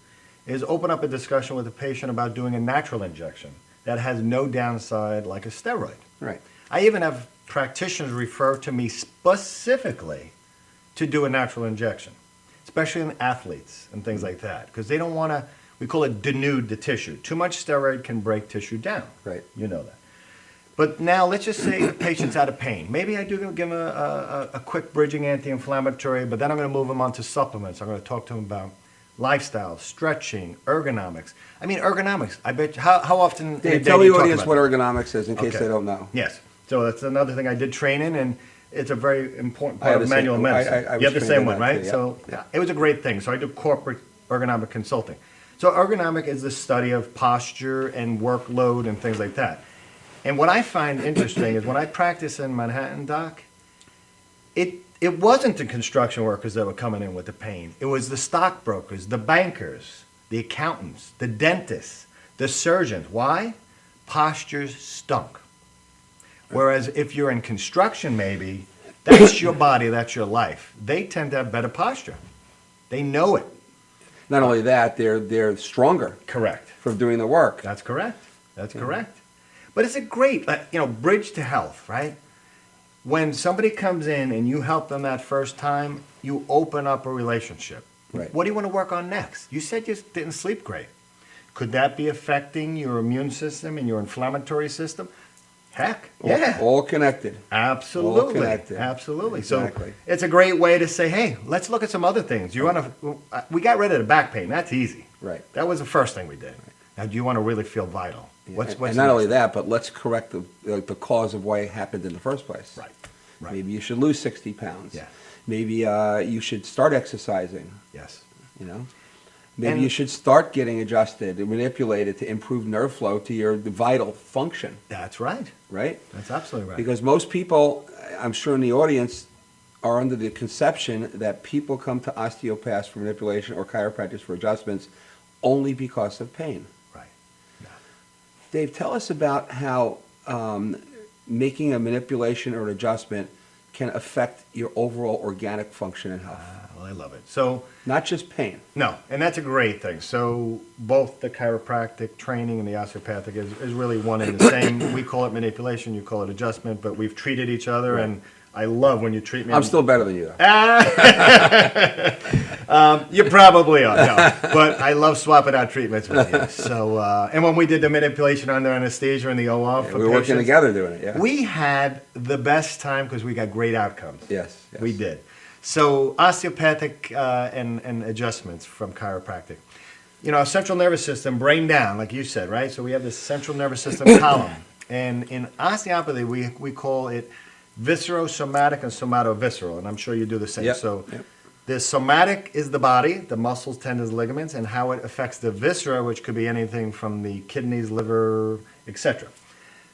is open up a discussion with the patient about doing a natural injection that has no downside like a steroid. Right. I even have practitioners refer to me specifically to do a natural injection, especially in athletes and things like that, because they don't want to, we call it denude the tissue. Too much steroid can break tissue down. Right. You know that. But now let's just say the patient's out of pain. Maybe I do give him a quick bridging anti-inflammatory, but then I'm going to move him on to supplements. I'm going to talk to him about lifestyle, stretching, ergonomics. I mean, ergonomics. I bet you, how often in a day Tell do the you talk audience about what that? ergonomics is in case Okay. they don't know. Yes. So that's another thing I did train in, and it's a very important I part have of the same- manual medicine. I was You have the trained same in one, that right? too, yeah. So Yeah. it was a great thing. So I do corporate ergonomic consulting. So ergonomic is the study of posture and workload and things like that. And what I find interesting is when I practice in Manhattan, Doc, it wasn't the construction workers that were coming in with the pain. It was the stockbrokers, the bankers, the accountants, the dentists, the surgeons. Why? Postures stunk. Whereas if you're in construction, maybe, that's your body, that's your life. They tend to have better posture. They know it. Not only that, they're stronger Correct. from doing the work. That's correct. That's correct. But it's a great, bridge to health, right? When somebody comes in and you help them that first time, you open up a relationship. Right. What do you want to work on next? You said you didn't sleep great. Could that be affecting your immune system and your inflammatory system? Heck, yeah. All connected. Absolutely. All connected. Absolutely. Exactly. So it's a great way to say, hey, let's look at some other things. We got rid of the back pain. That's easy. Right. That was the first thing we did. Now, do you want to really feel vital? What's and the not only next? that, but let's correct the cause of why it happened in the first place. Right. Right. Maybe you should lose 60 pounds. Yeah. Maybe you should start exercising. Yes. You know, maybe And- you should start getting adjusted and manipulated to improve nerve flow to your vital function. That's right. Right. That's absolutely right. Because most people, I'm sure in the audience, are under the conception that people come to osteopaths for manipulation or chiropractors for adjustments only because of pain. Right. No. Dave, tell us about how making a manipulation or an adjustment can affect your overall organic function and health. Well, I love it. So, Not just pain. no, and that's a great thing. So, both the chiropractic training and the osteopathic is really one and the same. We call it manipulation, you call it adjustment, but we've treated each other, Right. and I love when you treat me. I'm still better than you, though. You probably are, no. But I love swapping out treatments with you. So, and when we did the manipulation under anesthesia in the OR for We were working patients, together doing it, yeah. we had the best time because we got great outcomes. Yes. We did. So osteopathic and adjustments from chiropractic. Central nervous system, brain down, like you said, right? So we have this central nervous system column. And in osteopathy, we call it viscerosomatic and somatovisceral. And I'm sure you do the same. Yep, So yep. the somatic is the body, the muscles, tendons, ligaments, and how it affects the viscera, which could be anything from the kidneys, liver, etc.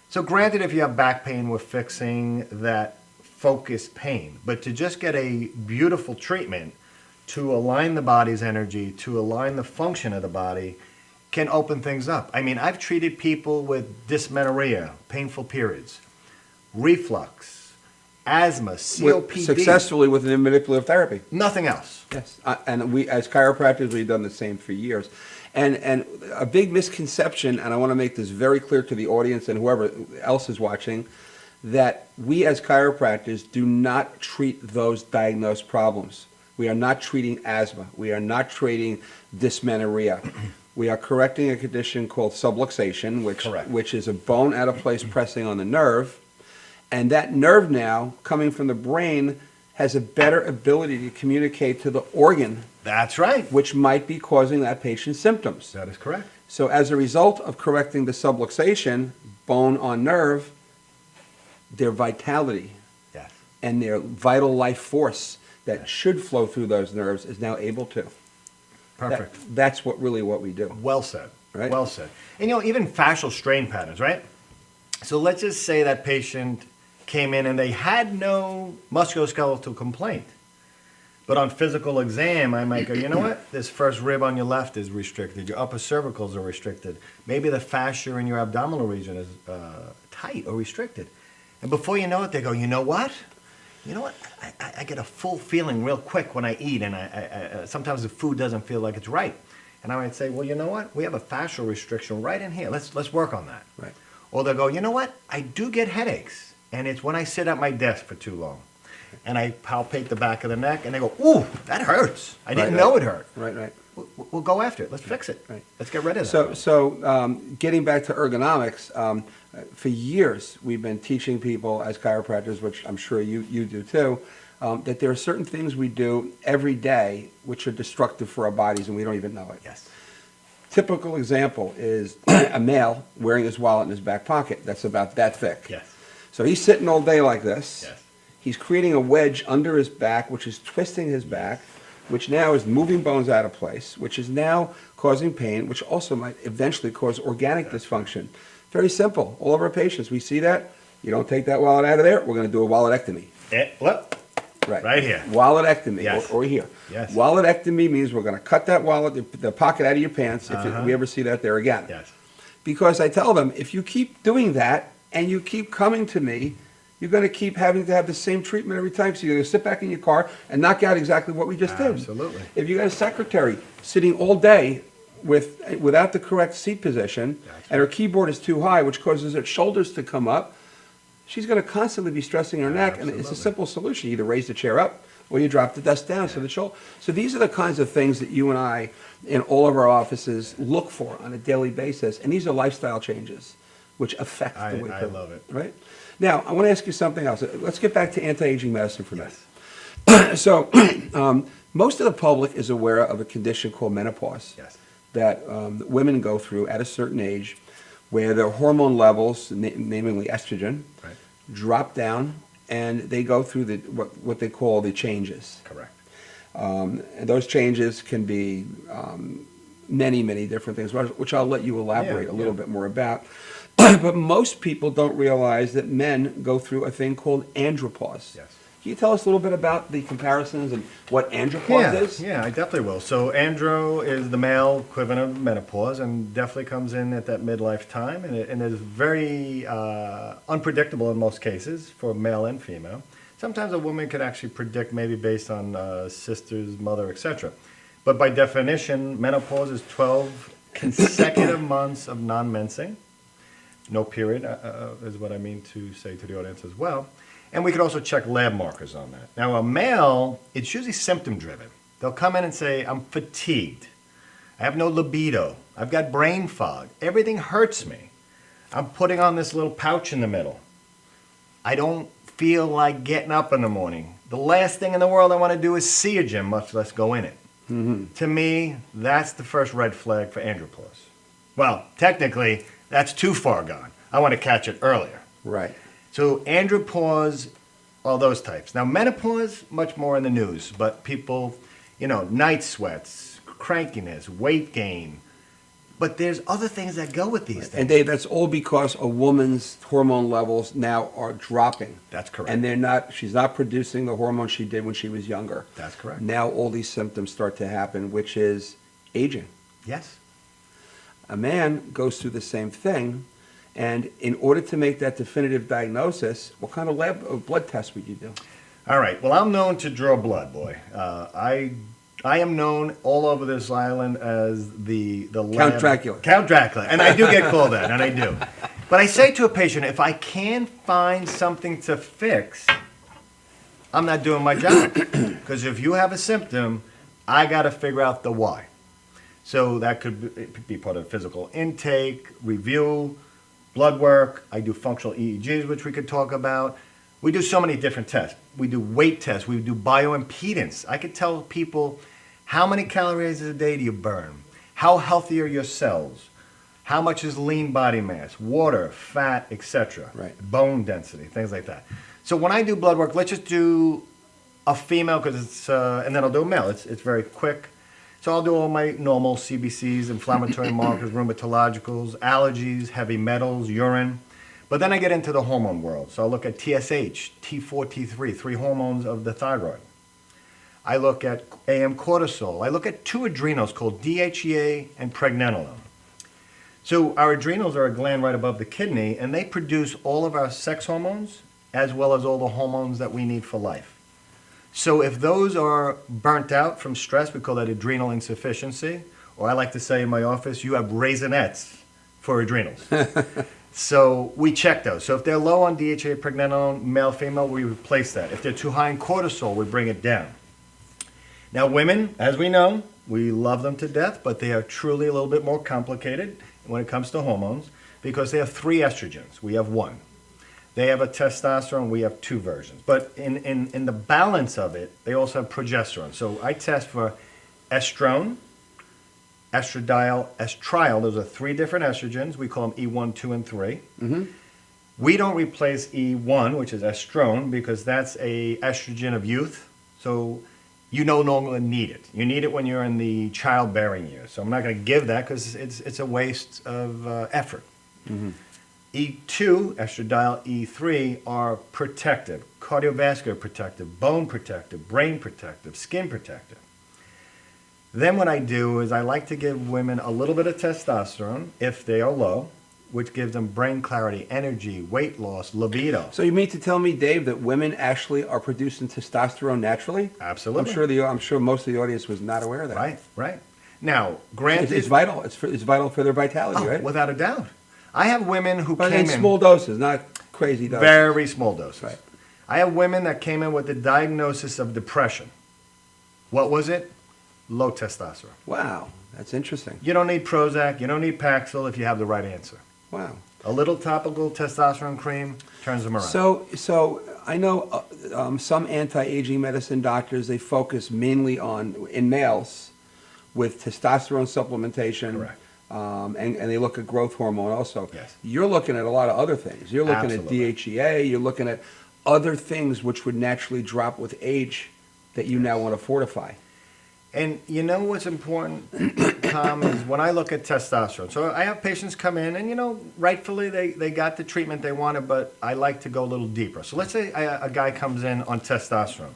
So granted, if you have back pain, we're fixing that focused pain. But to just get a beautiful treatment to align the body's energy, to align the function of the body, can open things up. I mean, I've treated people with dysmenorrhea, painful periods, reflux, asthma, COPD. Successfully with an manipulative therapy. Nothing else. Yes, and we, as chiropractors, we've done the same for years. And a big misconception, and I want to make this very clear to the audience and whoever else is watching, that we as chiropractors do not treat those diagnosed problems. We are not treating asthma. We are not treating dysmenorrhea. We are correcting a condition called subluxation, Correct. which is a bone out of place pressing on the nerve. And that nerve now, coming from the brain, has a better ability to communicate to the organ, That's right. which might be causing that patient's symptoms. That is correct. So as a result of correcting the subluxation, bone on nerve, their vitality Yes. and their vital life force that should flow through those nerves is now able to. Perfect. That's what we do. Well said. Right. Well said. And even fascial strain patterns, right? So let's just say that patient came in and they had no musculoskeletal complaint. But on physical exam, I might go, you know what? This first rib on your left is restricted. Your upper cervicals are restricted. Maybe the fascia in your abdominal region is tight or restricted. And before you know it, they go, you know what? I get a full feeling real quick when I eat, and I sometimes the food doesn't feel like it's right. And I might say, well, you know what? We have a fascial restriction right in here. Let's work on that. Right. Or they'll go, you know what? I do get headaches, and it's when I sit at my desk for too long. And I palpate the back of the neck, and they go, ooh, that hurts. I didn't know it hurt. Right. We'll go after it. Let's fix it. Right. Let's get rid of that. So getting back to ergonomics, for years we've been teaching people as chiropractors, which I'm sure you do too, that there are certain things we do every day which are destructive for our bodies and we don't even know it. Yes. Typical example is a male wearing his wallet in his back pocket. That's about that thick. Yes. So he's sitting all day like this. Yes. He's creating a wedge under his back, which is twisting his back, which now is moving bones out of place, which is now causing pain, which also might eventually cause organic dysfunction. Very simple. All of our patients, we see that. You don't take that wallet out of there, we're going to do a walletectomy. Look, Right. right here. Walletectomy, Yes. or here. Yes. Walletectomy means we're going to cut that wallet, the pocket out of your pants, if we ever see that there again. Yes. Because I tell them, if you keep doing that and you keep coming to me, you're going to keep having to have the same treatment every time. So you're going to sit back in your car and knock out exactly what we just did. Absolutely. If you got a secretary sitting all day without the correct seat position, and her keyboard is too high, which causes her shoulders to come up, she's going to constantly be stressing her neck. And it's a Absolutely. simple solution. You either raise the chair up or you drop the desk down so the shoulder. So these are the kinds of things that you and I, in all of our offices, look for on a daily basis. And these are lifestyle changes which affect the way I people, love it. right? Now, I want to ask you something else. Let's get back to anti-aging medicine for a minute. Yes. So, most of the public is aware of a condition called menopause Yes. that women go through at a certain age, where their hormone levels, namely estrogen, Right. drop down, and they go through what they call the changes. Correct. And those changes can be many, many different things, which I'll let you elaborate a little bit more about. But most people don't realize that men go through a thing called andropause. Yes. Can you tell us a little bit about the comparisons and what andropause is? Yeah, I definitely will. So andro is the male equivalent of menopause and definitely comes in at that midlife time and is very unpredictable in most cases for male and female. Sometimes a woman could actually predict maybe based on sister's, mother, etc. But by definition, menopause is 12 consecutive months of non-mensing. No period is what I mean to say to the audience as well. And we could also check lab markers on that. Now, a male, it's usually symptom driven. They'll come in and say, I'm fatigued. I have no libido. I've got brain fog. Everything hurts me. I'm putting on this little pouch in the middle. I don't feel like getting up in the morning. The last thing in the world I want to do is see a gym, much less go in it. Mm-hmm. To me, that's the first red flag for andropause. Well, technically, that's too far gone. I want to catch it earlier. Right. So andropause, all those types. Now menopause, much more in the news, but people, night sweats, crankiness, weight gain. But there's other things that go with these things. And Dave, that's all because a woman's hormone levels now are dropping. That's correct. And she's not producing the hormones she did when she was younger. That's correct. Now all these symptoms start to happen, which is aging. Yes. A man goes through the same thing, and in order to make that definitive diagnosis, what kind of blood test would you do? All right. Well, I'm known to draw blood, boy. I am known all over this island as the lab. Count Dracula. Count Dracula. And I do get called that, and I do. But I say to a patient, if I can find something to fix, I'm not doing my job. Because if you have a symptom, I got to figure out the why. So that could be part of physical intake, review, blood work. I do functional EEGs, which we could talk about. We do so many different tests. We do weight tests. We do bioimpedance. I could tell people how many calories a day do you burn, how healthy are your cells, how much is lean body mass, water, fat, etc. Right. Bone density, things like that. So when I do blood work, let's just do a female because it's, and then I'll do a male. It's very quick. So I'll do all my normal CBCs, inflammatory markers, rheumatologicals, allergies, heavy metals, urine. But then I get into the hormone world. So I'll look at TSH, T4, T3, 3 hormones of the thyroid. I look at AM cortisol. I look at 2 adrenals called DHEA and pregnenolone. So our adrenals are a gland right above the kidney, and they produce all of our sex hormones as well as all the hormones that we need for life. So if those are burnt out from stress, we call that adrenal insufficiency, or I like to say in my office, you have raisinets for adrenals. So we check those. So if they're low on DHA, pregnenolone, male, female, we replace that. If they're too high in cortisol, we bring it down. Now women, as we know, we love them to death, but they are truly a little bit more complicated when it comes to hormones because they have 3 estrogens. We have 1. They have a testosterone, we have 2 versions. But in the balance of it, they also have progesterone. So I test for estrone, estradiol, estriol. Those are 3 different estrogens. We call them E1, 2, and 3. Mm-hmm. We don't replace E1, which is estrone, because that's a estrogen of youth. So you no longer need it. You need it when you're in the childbearing years. So I'm not going to give that because it's a waste of effort. E2, estradiol, E3 are protective, cardiovascular protective, bone protective, brain protective, skin protective. Then what I do is I like to give women a little bit of testosterone if they are low, which gives them brain clarity, energy, weight loss, libido. So you mean to tell me, Dave, that women actually are producing testosterone naturally? Absolutely. I'm sure most of the audience was not aware of that. Right, right. Now, granted... It's vital. It's vital for their vitality, right? Without a doubt. I have women who But came in in... small doses, not crazy doses. Very small doses. Right. I have women that came in with the diagnosis of depression. What was it? Low testosterone. Wow, that's interesting. You don't need Prozac, you don't need Paxil if you have the right answer. Wow. A little topical testosterone cream turns them around. So I know some anti-aging medicine doctors, they focus mainly on, in males, with testosterone supplementation. Correct. And they look at growth hormone also. Yes. You're looking at a lot of other things. You're looking Absolutely. at DHEA, you're looking at other things which would naturally drop with age that you now want to fortify. And you know what's important, Tom, is when I look at testosterone. So I have patients come in and, rightfully they got the treatment they wanted, but I like to go a little deeper. So let's say a guy comes in on testosterone.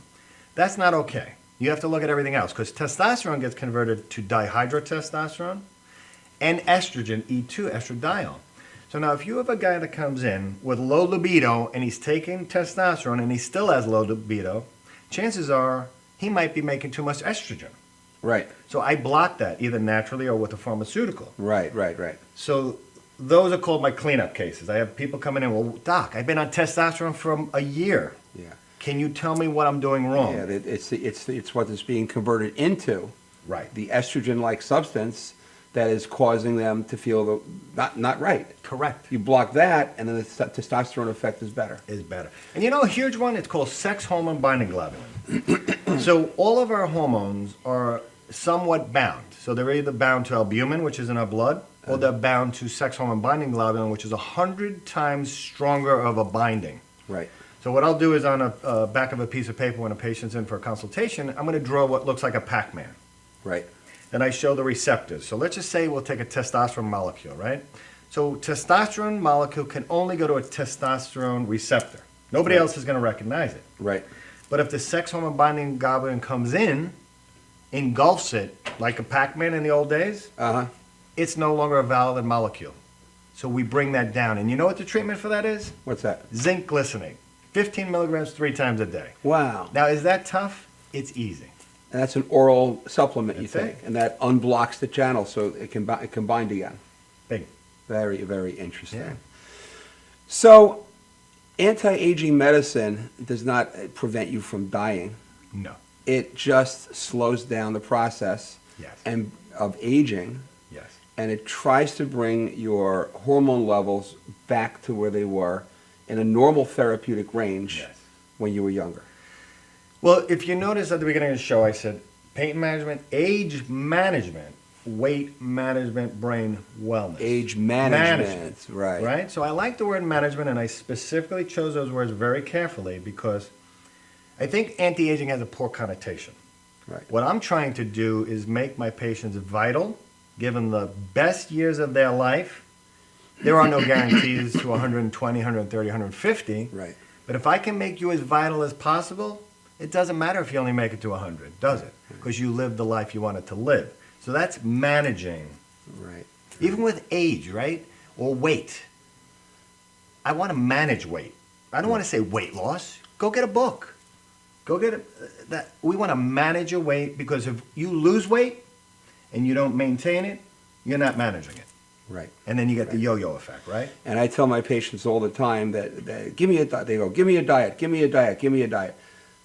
That's not okay. You have to look at everything else because testosterone gets converted to dihydrotestosterone and estrogen, E2, estradiol. So now if you have a guy that comes in with low libido and he's taking testosterone and he still has low libido, chances are he might be making too much estrogen. Right. So I block that either naturally or with a pharmaceutical. Right. So those are called my cleanup cases. I have people coming in, well, doc, I've been on testosterone for a year. Yeah. Can you tell me what I'm doing wrong? Yeah, it's what is being converted into. Right. The estrogen-like substance that is causing them to feel not right. Correct. You block that, and then the testosterone effect is better. Is better. And a huge one, it's called sex hormone binding globulin. So all of our hormones are somewhat bound. So they're either bound to albumin, which is in our blood, or they're bound to sex hormone binding globulin, which is 100 times stronger of a binding. Right. So what I'll do is on a back of a piece of paper when a patient's in for a consultation, I'm going to draw what looks like a Pac-Man. Right. Then I show the receptors. So let's just say we'll take a testosterone molecule, right? So testosterone molecule can only go to a testosterone receptor. Nobody else is going to recognize it. Right. But if the sex hormone binding globulin comes in, engulfs it like a Pac-Man in the old days, it's no longer a valid molecule. So we bring that down. And you know what the treatment for that is? What's that? Zinc glycinate. 15 milligrams 3 times a day. Wow. Now, is that tough? It's easy. And that's an oral supplement you That's take, it. and that unblocks the channel so it can bind again. Big. Very, very interesting. Yeah. So, anti-aging medicine does not prevent you from dying. No. It just slows down the process Yes. of aging, Yes. and it tries to bring your hormone levels back to where they were in a normal therapeutic range Yes. when you were younger. Well, if you notice at the beginning of the show, I said pain management, age management, weight management, brain wellness. Age management, right. Right? So I like the word management, and I specifically chose those words very carefully because I think anti-aging has a poor connotation. Right. What I'm trying to do is make my patients vital, give them the best years of their life. There are no guarantees to 120, 130, 150. Right. But if I can make you as vital as possible, it doesn't matter if you only make it to 100, does it? Because you lived the life you wanted to live. So that's managing. Right. Even with age, right? Or weight. I want to manage weight. I don't want to say weight loss. Go get a book. Go get that. We want to manage your weight because if you lose weight and you don't maintain it, you're not managing it. Right. And then you get the yo-yo effect, right? And I tell my patients all the time that give me a diet. They go, give me a diet, give me a diet, give me a diet.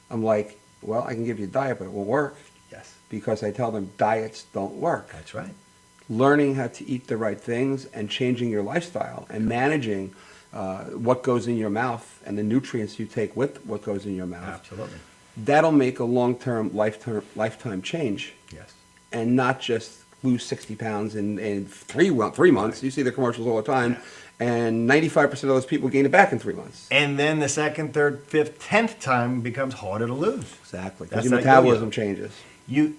I'm like, well, I can give you a diet, but it won't work. Yes. Because I tell them diets don't work. That's right. Learning how to eat the right things and changing your lifestyle and managing what goes in your mouth and the nutrients you take with what goes in your mouth. Absolutely. That'll make a long-term, lifetime change. Yes. And not just lose 60 pounds in 3 months. You see the commercials all the time. and 95% of those people gain it back in 3 months. And then the second, third, fifth, 10th time becomes harder to lose. Exactly, That's because your that yo-yo. metabolism changes.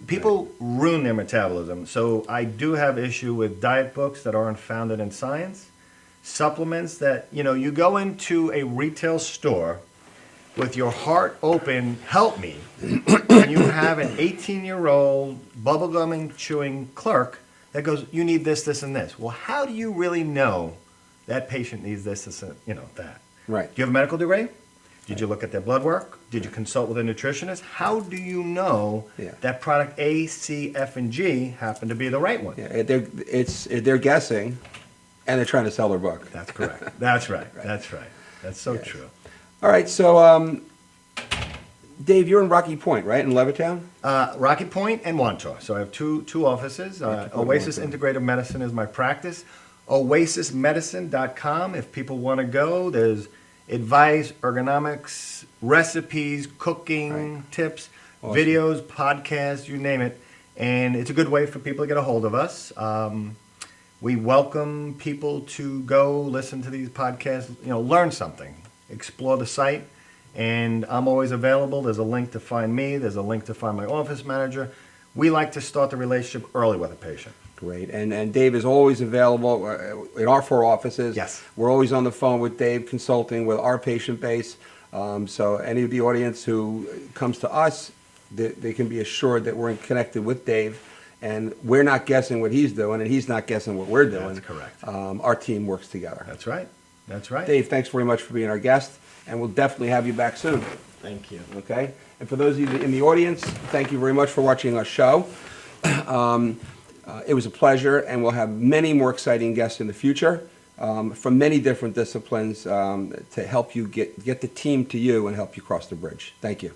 People ruin their metabolism. So I do have issue with diet books that aren't founded in science, supplements that, you go into a retail store with your heart open, help me, and you have an 18-year-old bubblegumming chewing clerk that goes, you need this, this, and this. Well, how do you really know that patient needs this, this, and, that? Right. Do you have a medical degree? Did you look at their blood work? Did you consult with a nutritionist? How do you know that product A, C, F, and G happen to be the right one? Yeah, they're guessing, and they're trying to sell their book. That's correct. That's right. That's right. That's so true. All right, so Dave, you're in Rocky Point, right, in Levittown? Rocky Point and Wantaw. So I have two offices. Oasis Integrative Medicine is my practice. OasisMedicine.com. If people want to go, there's advice, ergonomics, recipes, cooking tips, videos, podcasts, you name it. And it's a good way for people to get a hold of us. We welcome people to go listen to these podcasts, learn something, explore the site. And I'm always available. There's a link to find me. There's a link to find my office manager. We like to start the relationship early with a patient. Great. And Dave is always available in our 4 offices. Yes. We're always on the phone with Dave, consulting with our patient base. So any of the audience who comes to us, they can be assured that we're connected with Dave. And we're not guessing what he's doing, and he's not guessing what we're doing. That's correct. Our team works together. That's right. That's right. Dave, thanks very much for being our guest, and we'll definitely have you back soon. Thank you. Okay? And for those of you in the audience, thank you very much for watching our show. It was a pleasure, and we'll have many more exciting guests in the future from many different disciplines to help you get the team to you and help you cross the bridge. Thank you.